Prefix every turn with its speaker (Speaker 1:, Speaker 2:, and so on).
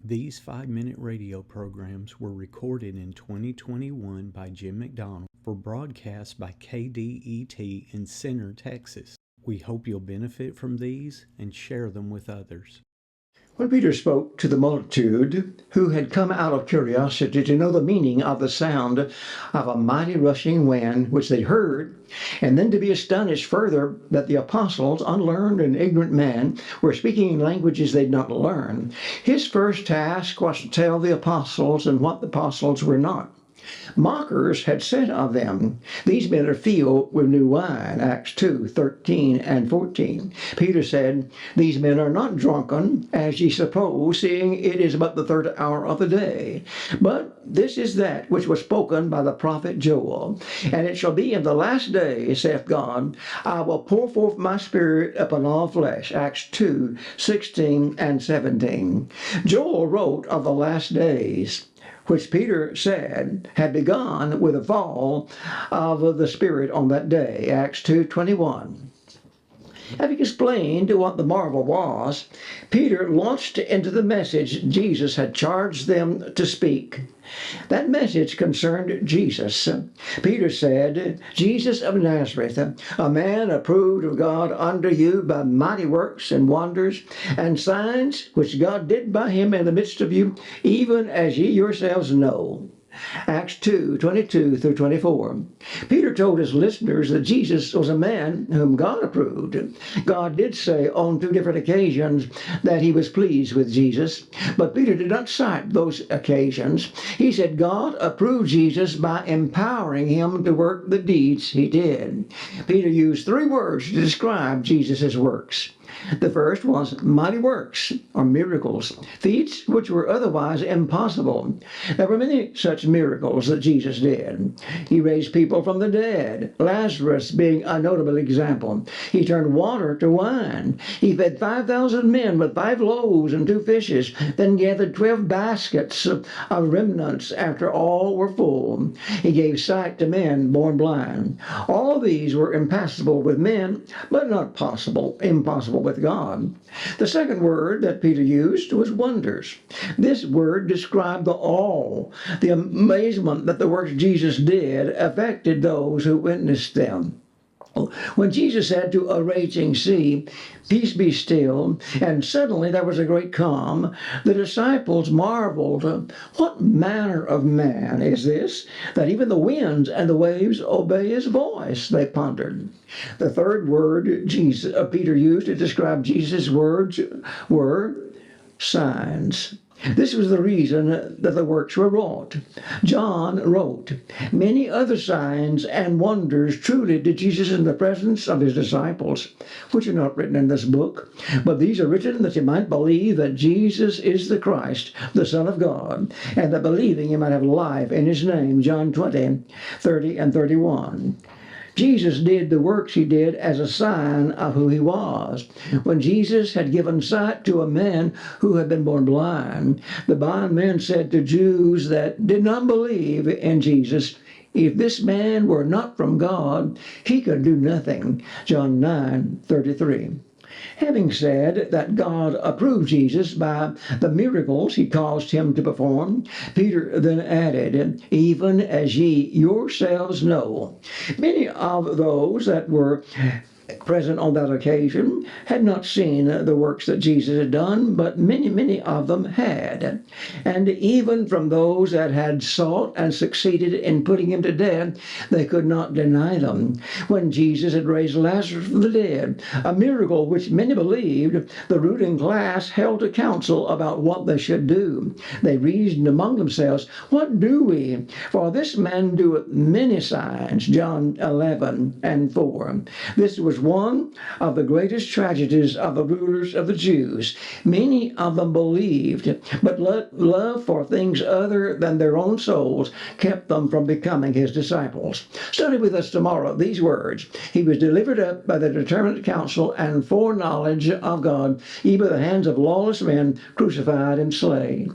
Speaker 1: These 5-minute radio programs were recorded in 2021 by Jim McDonald for broadcast by KDET in Center, Texas. We hope you'll benefit from these and share them with others.
Speaker 2: When Peter spoke to the multitude, who had come out of curiosity to know the meaning of the sound of a mighty rushing wind which they heard, and then to be astonished further that the apostles, unlearned and ignorant men, were speaking in languages they'd not learned, his first task was to tell the apostles and what the apostles were not. Mockers had said of them, "These men are filled with new wine," Acts 2:13 and 14. Peter said, "These men are not drunken, as ye suppose, seeing it is but the third hour of the day. But this is that which was spoken by the prophet Joel. And it shall be in the last days, saith God, I will pour forth my spirit upon all flesh," Acts 2:16 and 17. Joel wrote of the last days, which Peter said had begun with the fall of the Spirit on that day, Acts 2:21. Having explained what the marvel was, Peter launched into the message Jesus had charged them to speak. That message concerned Jesus. Peter said, "Jesus of Nazareth, a man approved of God unto you by mighty works and wonders and signs which God did by him in the midst of you, even as ye yourselves know." Acts 2:22 through 24. Peter told his listeners that Jesus was a man whom God approved. God did say on 2 different occasions that he was pleased with Jesus, but Peter did not cite those occasions. He said God approved Jesus by empowering him to work the deeds he did. Peter used 3 words to describe Jesus' works. The first was mighty works, or miracles, feats which were otherwise impossible. There were many such miracles that Jesus did. He raised people from the dead, Lazarus being a notable example. He turned water to wine. He fed 5,000 men with 5 loaves and 2 fishes, then gathered 12 baskets of remnants after all were full. He gave sight to men born blind. All these were impossible with men, but not impossible with God. The second word that Peter used was wonders. This word described the awe, the amazement that the works Jesus did affected those who witnessed them. When Jesus said to a raging sea, "Peace be still," and suddenly there was a great calm, the disciples marveled, "What manner of man is this, that even the winds and the waves obey his voice?" they pondered. The third word Peter used to describe Jesus' words were signs. This was the reason that the works were wrought. John wrote, "Many other signs and wonders truly did Jesus in the presence of his disciples, which are not written in this book, but these are written that you might believe that Jesus is the Christ, the Son of God, and that believing you might have life in his name." John 20:30 and 31. Jesus did the works he did as a sign of who he was. When Jesus had given sight to a man who had been born blind, the blind man said to Jews that did not believe in Jesus, "If this man were not from God, he could do nothing." John 9:33. Having said that God approved Jesus by the miracles he caused him to perform, Peter then added, "Even as ye yourselves know." Many of those that were present on that occasion had not seen the works that Jesus had done, but many of them had. And even from those that had sought and succeeded in putting him to death, they could not deny them. When Jesus had raised Lazarus from the dead, a miracle which many believed, the ruling class held a council about what they should do. They reasoned among themselves, "What do we? For this man doeth many signs." John 11 and 4. This was one of the greatest tragedies of the rulers of the Jews. Many of them believed, but love for things other than their own souls kept them from becoming his disciples. Study with us tomorrow these words. "He was delivered up by the determinate counsel and foreknowledge of God, even by the hands of lawless men crucified and slain."